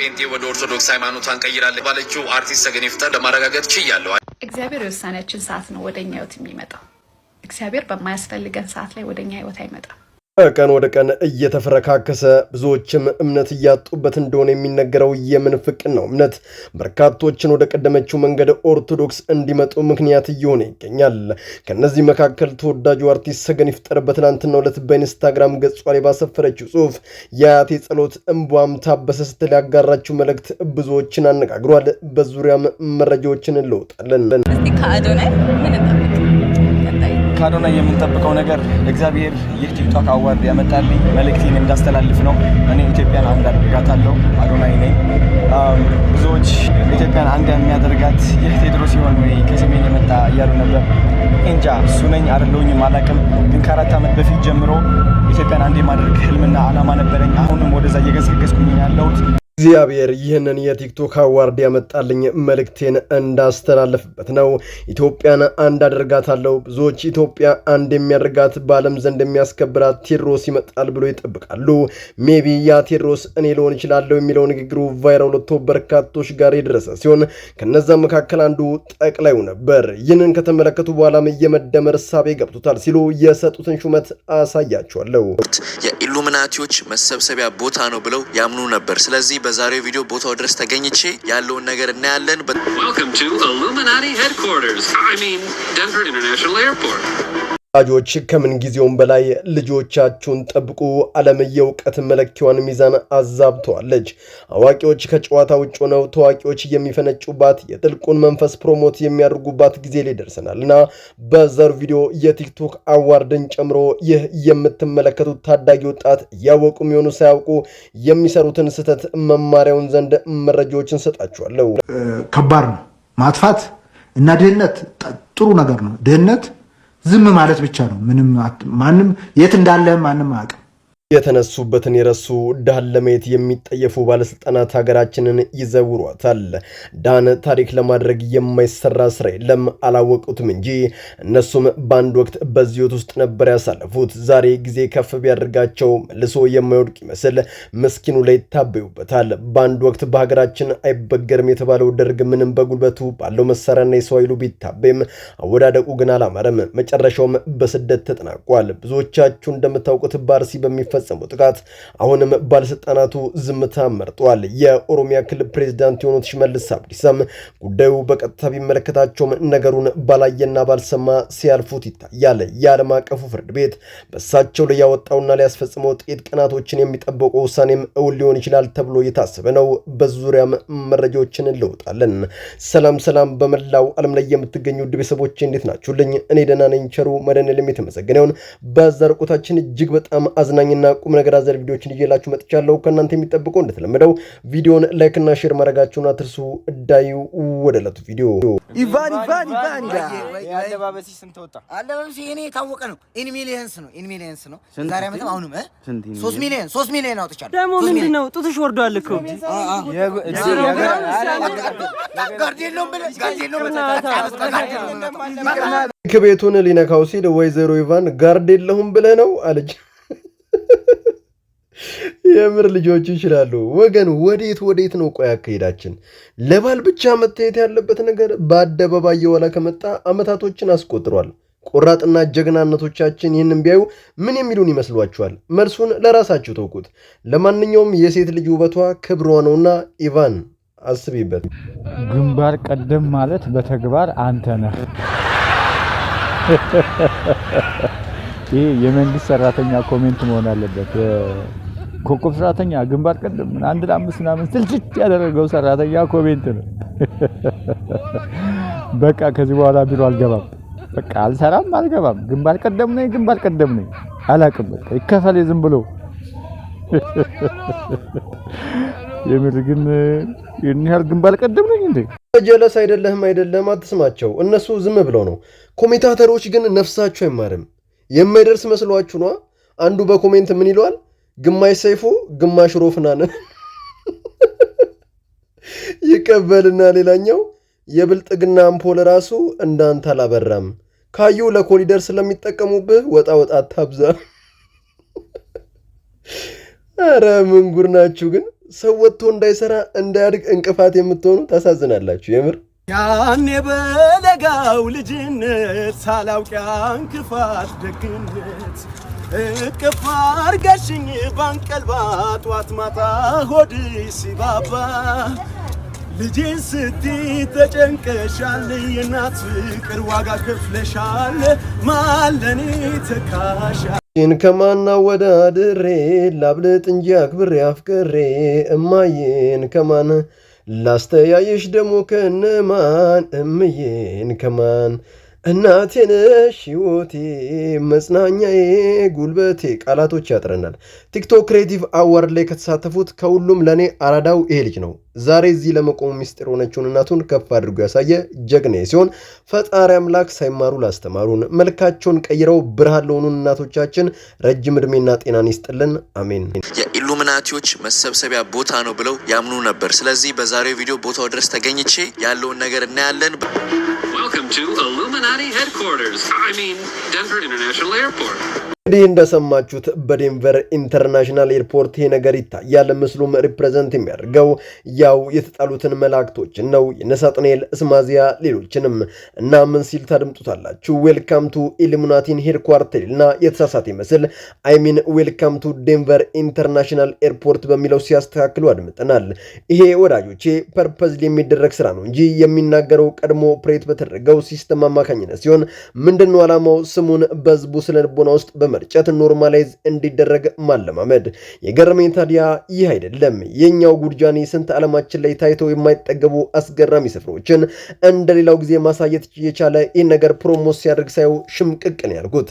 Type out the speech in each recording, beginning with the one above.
ከጴንጤ ወደ ኦርቶዶክስ ሃይማኖቷን ቀይራለች ባለችው አርቲስት ሰገን ይፍጠር ለማረጋገጥ ችያለሁ። እግዚአብሔር የውሳኔያችን ሰዓት ነው ወደኛ ህይወት የሚመጣው። እግዚአብሔር በማያስፈልገን ሰዓት ላይ ወደኛ ህይወት አይመጣም። ቀን ወደ ቀን እየተፈረካከሰ ብዙዎችም እምነት እያጡበት እንደሆነ የሚነገረው የምንፍቅን ነው እምነት በርካቶችን ወደ ቀደመችው መንገድ ኦርቶዶክስ እንዲመጡ ምክንያት እየሆነ ይገኛል። ከነዚህ መካከል ተወዳጁ አርቲስት ሰገን ይፍጠር በትናንትናው ዕለት በኢንስታግራም ገጿ ላይ ባሰፈረችው ጽሑፍ የአያቴ ጸሎት እንቧም ታበሰ ስትል ያጋራችው መልእክት ብዙዎችን አነጋግሯል። በዙሪያም መረጃዎችን እንለውጣለን። እስቲ ከአዶናይ ምን እንጠብቅ? ከአዶናይ የምንጠብቀው ነገር እግዚአብሔር ይህ ቲክቶክ አዋርድ ያመጣልኝ መልእክቴን እንዳስተላልፍ ነው። እኔ ኢትዮጵያን አንድ አደርጋታለሁ። አዶናይ ነኝ። ብዙዎች ኢትዮጵያን አንድ የሚያደርጋት ይህ ቴድሮስ ሲሆን ወይ ከሰሜን የመጣ እያሉ ነበር። እንጃ እሱ ነኝ አይደለሁኝም አላውቅም። ግን ከ4 ዓመት በፊት ጀምሮ ኢትዮጵያን አንድ የማድረግ ህልምና ዓላማ ነበረኝ። አሁንም ወደዛ እየገሰገስኩኝ ያለሁት። እግዚአብሔር ይህንን የቲክቶክ አዋርድ ያመጣልኝ መልእክቴን እንዳስተላለፍበት ነው። ኢትዮጵያን አንድ አደርጋታለሁ። ብዙዎች ኢትዮጵያ አንድ የሚያደርጋት በዓለም ዘንድ የሚያስከብራት ቴድሮስ ይመጣል ብሎ ይጠብቃሉ። ሜቢ ያ ቴድሮስ እኔ ልሆን እችላለሁ የሚለው ንግግሩ ቫይራል ወጥቶ በርካቶች ጋር የደረሰ ሲሆን ከነዛ መካከል አንዱ ጠቅላዩ ነበር። ይህንን ከተመለከቱ በኋላም የመደመር እሳቤ ገብቶታል ሲሉ የሰጡትን ሹመት አሳያቸዋለሁ። የኢሉሚናቲዎች መሰብሰቢያ ቦታ ነው ብለው ያምኑ ነበር። ስለዚህ በዛሬው ቪዲዮ ቦታው ድረስ ተገኝቼ ያለውን ነገር እናያለን። Welcome to Illuminati headquarters. I mean Denver International Airport. ወላጆች ከምን ጊዜውም በላይ ልጆቻችሁን ጠብቁ። ዓለም የእውቀት መለኪያዋን ሚዛን አዛብተዋለች። አዋቂዎች ከጨዋታ ውጭ ሆነው ታዋቂዎች የሚፈነጩባት የጥልቁን መንፈስ ፕሮሞት የሚያደርጉባት ጊዜ ላይ ደርሰናልና በዛሬው ቪዲዮ የቲክቶክ አዋርድን ጨምሮ ይህ የምትመለከቱት ታዳጊ ወጣት እያወቁ የሚሆኑ ሳያውቁ የሚሰሩትን ስህተት መማሪያውን ዘንድ መረጃዎችን ሰጣችኋለሁ። ከባድ ነው ማጥፋት እና ድህነት ጥሩ ነገር ነው። ድህነት ዝም ማለት ብቻ ነው። ማንም የት እንዳለ ማንም አያውቅም። የተነሱበትን የረሱ ዳን ለማየት የሚጠየፉ ባለስልጣናት ሀገራችንን ይዘውሯታል። ዳን ታሪክ ለማድረግ የማይሰራ ስራ የለም፣ አላወቁትም እንጂ እነሱም በአንድ ወቅት በዚህ ህይወት ውስጥ ነበር ያሳለፉት። ዛሬ ጊዜ ከፍ ቢያደርጋቸው መልሶ የማይወድቅ ይመስል ምስኪኑ ላይ ይታበዩበታል። በአንድ ወቅት በሀገራችን አይበገርም የተባለው ደርግ ምንም በጉልበቱ ባለው መሳሪያና የሰው ኃይሉ ቢታበይም አወዳደቁ ግን አላማረም። መጨረሻውም በስደት ተጠናቋል። ብዙዎቻችሁ እንደምታውቁት በአርሲ በሚፈጸመው ጥቃት አሁንም ባለስልጣናቱ ዝምታ መርጠዋል። የኦሮሚያ ክልል ፕሬዝዳንት የሆኑት ሽመልስ አብዲሳም ጉዳዩ በቀጥታ ቢመለከታቸውም ነገሩን ባላየና ባልሰማ ሲያልፉት ይታያል። የዓለም አቀፉ ፍርድ ቤት በእሳቸው ላይ ያወጣውና ሊያስፈጽመው ጥቂት ቀናቶችን የሚጠበቀው ውሳኔም እውን ሊሆን ይችላል ተብሎ የታሰበ ነው። በዙሪያም መረጃዎችን እንለውጣለን። ሰላም በመላው ዓለም ላይ የምትገኙ ውድ ቤተሰቦቼ እንዴት ናችሁልኝ? እኔ ደህና ነኝ። ቸሩ መድኃኔዓለም የተመሰገነውን በዛሬው ቆይታችን እጅግ በጣም አዝናኝና ቁም ነገር አዘል ቪዲዮዎችን ይዤላችሁ መጥቻለሁ። ከእናንተ የሚጠብቀው እንደተለመደው ቪዲዮን ላይክ እና ሼር ማድረጋችሁን አትርሱ። ዳዩ ወደ ዕለቱ ቪዲዮ። ኢቫን አለባበሲ ስንት ወጣ? አለባበሲ እኔ የታወቀ ነው። ኢን ሚሊየንስ ነው። ዛሬ ዓመትም አሁንም 3 ሚሊዮን አውጥቻለሁ። ደግሞ ምንድነው ጡትሽ ወርዷል እኮ ከቤቱን ሊነካው ሲል ወይዘሮ ኢቫን ጋርድ የለሁም ብለህ ነው አለች። የምር ልጆቹ ይችላሉ ወገን። ወዴት ነው ቆይ አካሄዳችን? ለባል ብቻ መታየት ያለበት ነገር በአደባባይ የዋላ ከመጣ አመታቶችን አስቆጥሯል። ቆራጥና ጀግናነቶቻችን ይህንን ቢያዩ ምን የሚሉን ይመስሏችኋል? መልሱን ለራሳችሁ ተውኩት። ለማንኛውም የሴት ልጅ ውበቷ ክብሯ ነውና ኢቫን አስቢበት። ግንባር ቀደም ማለት በተግባር አንተ ነህ። ይሄ የመንግስት ሰራተኛ ኮሜንት መሆን አለበት። ኮከብ ሰራተኛ ግንባር ቀደም 1 ለ5 ምናምን ስልችት ያደረገው ሰራተኛ ኮሜንት ነው። በቃ ከዚህ በኋላ ቢሮ አልገባም፣ በቃ አልሰራም፣ አልገባም። ግንባር ቀደም ነኝ አላቅም። በቃ ይከፈል ዝም ብሎ። የምር ግን የኛል ግንባር ቀደም ነኝ እንዴ? ጀለስ አይደለም አትስማቸው። እነሱ ዝም ብለው ነው። ኮሜንታተሮች ግን ነፍሳቸው አይማርም። የማይደርስ መስሏችሁ ነው። አንዱ በኮሜንት ምን ይለዋል? ግማሽ ሰይፉ ግማሽ ሮፍናን ይቀበልና ሌላኛው የብልጥግና አምፖል ራሱ እንዳንተ አላበራም፣ ካዩ ለኮሊደር ስለሚጠቀሙብህ ወጣ አታብዛ። አረ ምን ጉር ናችሁ ግን! ሰው ወጥቶ እንዳይሰራ እንዳያድግ እንቅፋት የምትሆኑ ታሳዝናላችሁ የምር። ያኔ በለጋው ልጅነት ሳላውቅ ያን ክፋት ደግነት እቅፍ አርገሽኝ ባንቀልባ ጧት ማታ ሆድ ሲባባ ልጅን ስትይ ተጨንቀሻል የእናት ፍቅር ዋጋ ከፍለሻል ማለኔ ተካሻል ከማና ወዳድሬ ላብልጥ እንጂ አክብሬ አፍቅሬ እማዬን ከማን ላስተያየሽ ደሞ ከነማን እምዬን ከማን እናቴ ነሽ ሕይወቴ መጽናኛዬ ጉልበቴ። ቃላቶች ያጥረናል። ቲክቶክ ክሬቲቭ አዋርድ ላይ ከተሳተፉት ከሁሉም ለኔ አራዳው ይሄ ልጅ ነው። ዛሬ እዚህ ለመቆሙ ሚስጥር ሆነችውን እናቱን ከፍ አድርጎ ያሳየ ጀግና ሲሆን ፈጣሪ አምላክ ሳይማሩ ላስተማሩን መልካቸውን ቀይረው ብርሃን ለሆኑን እናቶቻችን ረጅም እድሜና ጤናን ይስጥልን፣ አሜን። የኢሉሚናቲዎች መሰብሰቢያ ቦታ ነው ብለው ያምኑ ነበር። ስለዚህ በዛሬው ቪዲዮ ቦታው ድረስ ተገኝቼ ያለውን ነገር እናያለን። Welcome to Illuminati headquarters. I mean, Denver International Airport. እንግዲህ እንደሰማችሁት በዴንቨር ኢንተርናሽናል ኤርፖርት ይሄ ነገር ይታያል። ምስሉም ሪፕሬዘንት የሚያደርገው ያው የተጣሉትን መላእክቶችን ነው፣ የነሳጥኔል እስማዚያ ሌሎችንም እና ምን ሲል ታድምጡታላችሁ። ዌልካም ቱ ኢሉሚናቲን ሄድኳርተር እና የተሳሳተ ይመስል አይሚን ዌልካም ቱ ዴንቨር ኢንተርናሽናል ኤርፖርት በሚለው ሲያስተካክሉ አድምጠናል። ይሄ ወዳጆቼ ፐርፐዝ የሚደረግ ስራ ነው እንጂ የሚናገረው ቀድሞ ፕሬት በተደረገው ሲስተም አማካኝነት ሲሆን ምንድነው ዓላማው? ስሙን በህዝቡ ስለልቦና ውስጥ መርጨት ኖርማላይዝ እንዲደረግ ማለማመድ። የገረመኝ ታዲያ ይህ አይደለም። የኛው ጉድጃኒ ስንት ዓለማችን ላይ ታይተው የማይጠገቡ አስገራሚ ስፍራዎችን እንደሌላው ጊዜ ማሳየት የቻለ ይህ ነገር ፕሮሞት ሲያደርግ ሳይው ሽምቅቅን ያልኩት።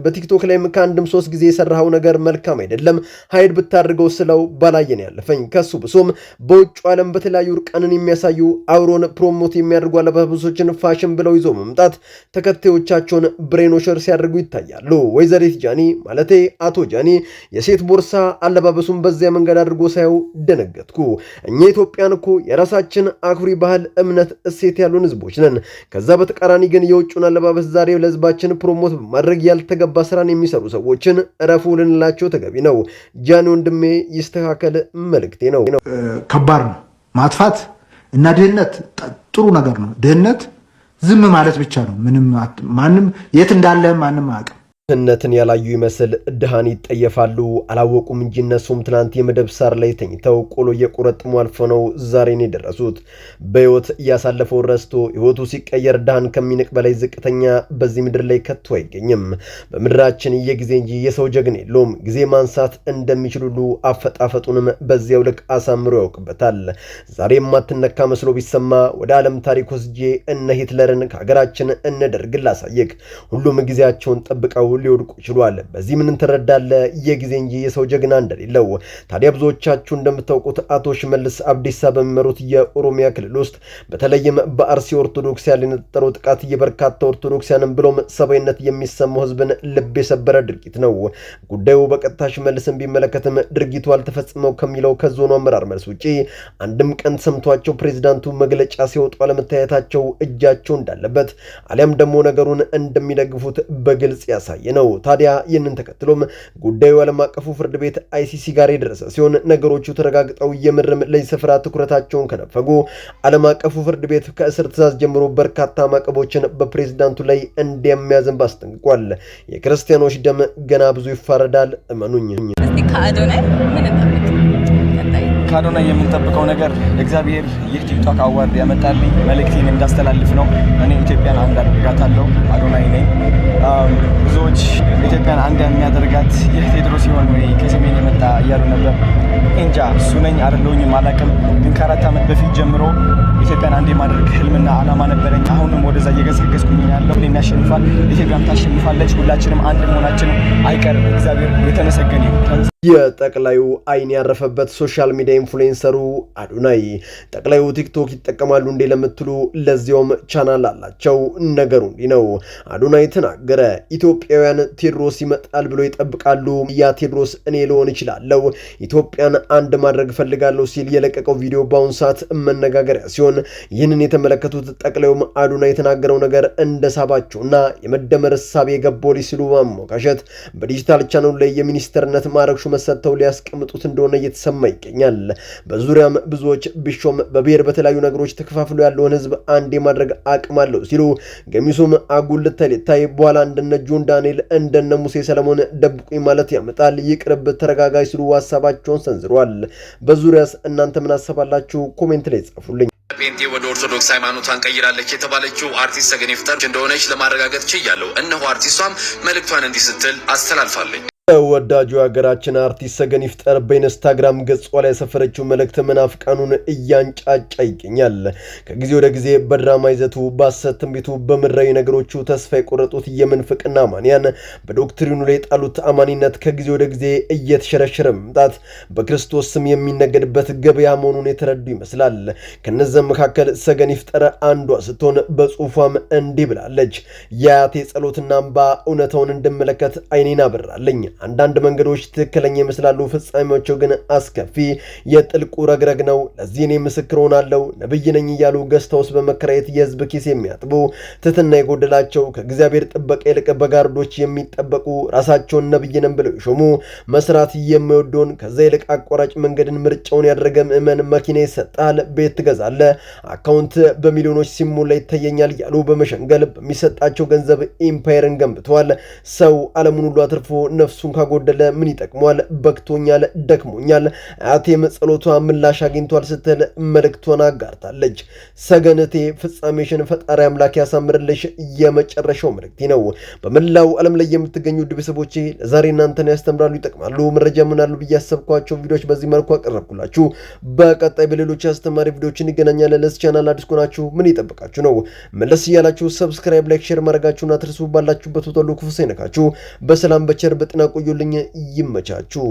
በቲክቶክ ላይም ከአንድም 3 ጊዜ የሰራው ነገር መልካም አይደለም ሃይድ ብታደርገው ስለው ባላየን ያለፈኝ። ከሱ ብሶም በውጭ ዓለም በተለያዩ ርቃንን የሚያሳዩ አውሮን ፕሮሞት የሚያደርጉ አለባበሶችን ፋሽን ብለው ይዞ መምጣት ተከታዮቻቸውን ብሬኖሸር ሲያደርጉ ይታያሉ። ወይዘሪት ጃኒ ማለቴ አቶ ጃኒ የሴት ቦርሳ አለባበሱን በዚያ መንገድ አድርጎ ሳይው ደነገጥኩ። እኛ ኢትዮጵያን እኮ የራሳችን አኩሪ ባህል፣ እምነት፣ እሴት ያሉን ህዝቦች ነን። ከዛ በተቃራኒ ግን የውጭውን አለባበስ ዛሬ ለህዝባችን ፕሮሞት በማድረግ ያልተገባ ስራን የሚሰሩ ሰዎችን እረፉ ልንላቸው ተገቢ ነው። ጃኒ ወንድሜ ይስተካከል መልእክቴ ነው። ከባድ ነው ማጥፋት እና ድህነት ጥሩ ነገር ነው። ድህነት ዝም ማለት ብቻ ነው። ማንም የት እንዳለ ማንም አያውቅም። ድህነትን ያላዩ ይመስል ድሃን ይጠየፋሉ። አላወቁም እንጂ እነሱም ትናንት የመደብ ሳር ላይ ተኝተው ቆሎ እየቆረጥሙ አልፎ ነው ዛሬን የደረሱት። በህይወት እያሳለፈው ረስቶ ህይወቱ ሲቀየር ድሃን ከሚንቅ በላይ ዝቅተኛ በዚህ ምድር ላይ ከቶ አይገኝም። በምድራችን የጊዜ እንጂ የሰው ጀግና የለውም። ጊዜ ማንሳት እንደሚችሉሉ አፈጣፈጡንም በዚያው ልክ አሳምሮ ያውቅበታል። ዛሬ የማትነካ መስሎ ቢሰማ ወደ ዓለም ታሪክ ወስጄ እነ ሂትለርን ከሀገራችን እነ ደርግን ላሳየክ። ሁሉም ጊዜያቸውን ጠብቀው ሊወድቁ ይችላል። በዚህ ምን እንተረዳለ? የጊዜ እንጂ የሰው ጀግና እንደሌለው። ታዲያ ብዙዎቻችሁ እንደምታውቁት አቶ ሽመልስ አብዲሳ በሚመሩት የኦሮሚያ ክልል ውስጥ በተለይም በአርሲ ኦርቶዶክሳውያን የነጠረው ጥቃት የበርካታ ኦርቶዶክሳውያንን ብሎም ሰብአዊነት የሚሰማው ህዝብን ልብ የሰበረ ድርጊት ነው። ጉዳዩ በቀጥታ ሽመልስን ቢመለከትም ድርጊቱ አልተፈጸመው ከሚለው ከዞኑ አመራር መልስ ውጪ አንድም ቀን ሰምቷቸው ፕሬዝዳንቱ መግለጫ ሲወጡ አለመታየታቸው እጃቸው እንዳለበት አሊያም ደግሞ ነገሩን እንደሚደግፉት በግልጽ ያሳያል ነው። ታዲያ ይህንን ተከትሎም ጉዳዩ ዓለም አቀፉ ፍርድ ቤት አይሲሲ ጋር የደረሰ ሲሆን ነገሮቹ ተረጋግጠው የምርም ለዚህ ስፍራ ትኩረታቸውን ከነፈጉ ዓለም አቀፉ ፍርድ ቤት ከእስር ትዕዛዝ ጀምሮ በርካታ ማዕቀቦችን በፕሬዝዳንቱ ላይ እንደሚያዘንብ አስጠንቅቋል። የክርስቲያኖች ደም ገና ብዙ ይፋረዳል፣ እመኑኝ። እስቲ ከአዶናይ ምን እንጠብቅ? ከአዶናይ የምንጠብቀው ነገር እግዚአብሔር ይህ ቲክቶክ አዋርድ ያመጣልኝ መልእክቴን እንዳስተላልፍ ነው። እኔ ኢትዮጵያን አንድ አደርጋታለሁ። አዶናይ ነኝ። ብዙዎች ኢትዮጵያን አንድ የሚያደርጋት ይህ ቴድሮስ ሲሆን ወይ ከሰሜን የመጣ እያሉ ነበር። እንጃ እሱ ነኝ አይደለሁኝም አላውቅም። ግን ከ4 ዓመት በፊት ጀምሮ ኢትዮጵያን አንድ የማድረግ ህልምና ዓላማ ነበረኝ። አሁንም ወደዛ እየገሰገስኩኝ ያለው ሁሌም ያሸንፋል፣ ኢትዮጵያም ታሸንፋለች። ሁላችንም አንድ መሆናችን አይቀርም። እግዚአብሔር የተመሰገነ ይሁን። የጠቅላዩ አይን ያረፈበት ሶሻል ሚዲያ ኢንፍሉዌንሰሩ አዶናይ። ጠቅላዩ ቲክቶክ ይጠቀማሉ እንዴ ለምትሉ ለዚያውም ቻናል አላቸው። ነገሩ እንዲህ ነው። አዶናይ ተናገረ። ኢትዮጵያውያን ቴድሮስ ይመጣል ብሎ ይጠብቃሉ። ያ ቴድሮስ እኔ ልሆን እችላለሁ፣ ኢትዮጵያን አንድ ማድረግ ፈልጋለሁ ሲል የለቀቀው ቪዲዮ በአሁኑ ሰዓት መነጋገሪያ ሲሆን ይህንን የተመለከቱት ጠቅላዩም አዶናይ የተናገረው ነገር እንደሳባቸውና የመደመር እሳቤ ገቦ ሲሉ ማሞካሸት በዲጂታል ቻናሉ ላይ የሚኒስተርነት ማዕረግ ሹመት ሰጥተው ሊያስቀምጡት እንደሆነ እየተሰማ ይገኛል። በዙሪያም ብዙዎች ቢሾም በብሔር በተለያዩ ነገሮች ተከፋፍሎ ያለውን ህዝብ አንድ የማድረግ አቅም አለው ሲሉ ገሚሱም አጉል ተሊታይ በኋላ እንደነ ጆን ዳንኤል እንደነ ሙሴ ሰለሞን ደብቁኝ ማለት ያመጣል ይቅርብ ተረጋጋይ ሲሉ ሐሳባቸውን ሰንዝሯል። በዙሪያስ እናንተ ምን አሰባላችሁ? ኮሜንት ላይ ጻፉልኝ። ጴንጤ ወደ ኦርቶዶክስ ሃይማኖቷን ቀይራለች የተባለችው አርቲስት ሰገን ይፍጠር እንደሆነች ለማረጋገጥ ችያለሁ። እነሆ አርቲስቷም መልእክቷን እንዲህ ስትል አስተላልፋለች። ወዳጁ ሀገራችን አርቲስት ሰገን ይፍጠር በኢንስታግራም ገጿ ላይ የሰፈረችው መልእክት መናፍቃኑን እያንጫጫ ይገኛል። ከጊዜ ወደ ጊዜ በድራማ ይዘቱ በሐሰት ትንቢቱ በምድራዊ ነገሮቹ ተስፋ የቆረጡት የምንፍቅና አማንያን በዶክትሪኑ ላይ የጣሉት አማኒነት ከጊዜ ወደ ጊዜ እየተሸረሸረ መምጣት በክርስቶስ ስም የሚነገድበት ገበያ መሆኑን የተረዱ ይመስላል። ከነዚህም መካከል ሰገን ይፍጠር አንዷ ስትሆን በጽሁፏም እንዲህ ብላለች። የአያቴ ጸሎትና እንባ እውነታውን እንድመለከት አይኔን አበራልኝ። አንዳንድ መንገዶች ትክክለኛ ይመስላሉ፣ ፍጻሜያቸው ግን አስከፊ የጥልቁ ረግረግ ነው። ለዚህ እኔ ምስክር ሆናለሁ። ነብይ ነኝ እያሉ ገዝተውስ በመከራየት የህዝብ ኪስ የሚያጥቡ ትህትና የጎደላቸው ከእግዚአብሔር ጥበቃ ይልቅ በጋርዶች የሚጠበቁ ራሳቸውን ነብይ ነን ብለው ይሾሙ መስራት የማይወደውን ከዛ ይልቅ አቋራጭ መንገድን ምርጫውን ያደረገ ምዕመን መኪና ይሰጣል፣ ቤት ትገዛለ፣ አካውንት በሚሊዮኖች ሲሞላ ይታየኛል ያሉ በመሸንገል በሚሰጣቸው ገንዘብ ኢምፓየርን ገንብተዋል። ሰው ዓለሙን ሁሉ አትርፎ ነፍሱን ካጎደለ ምን ይጠቅሟል? በክቶኛል፣ ደክሞኛል፣ አያቴም ጸሎቷ ምላሽ አግኝቷል ስትል መልእክቷን አጋርታለች። ሰገነቴ ፍጻሜሽን ፈጣሪ አምላክ ያሳምርልሽ የመጨረሻው መልእክቴ ነው። በመላው ዓለም ላይ የምትገኙ ውድ ቤተሰቦቼ ለዛሬ እናንተን ያስተምራሉ፣ ይጠቅማሉ፣ መረጃ ምናሉ ብዬ ያሰብኳቸው ቪዲዮዎች በዚህ መልኩ አቀረብኩላችሁ። በቀጣይ በሌሎች አስተማሪ ቪዲዮዎች እንገናኛለን። ለዚህ ቻናል አዲስ ከሆናችሁ ምን ይጠብቃችሁ ነው? መለስ እያላችሁ ሰብስክራይብ፣ ላይክ፣ ሼር ማድረጋችሁን አትርሱ። ባላችሁበት ሁሉ ክፉ ሳይነካችሁ በሰላም በቸር በጤና ቆዩልኝ። ይመቻችሁ።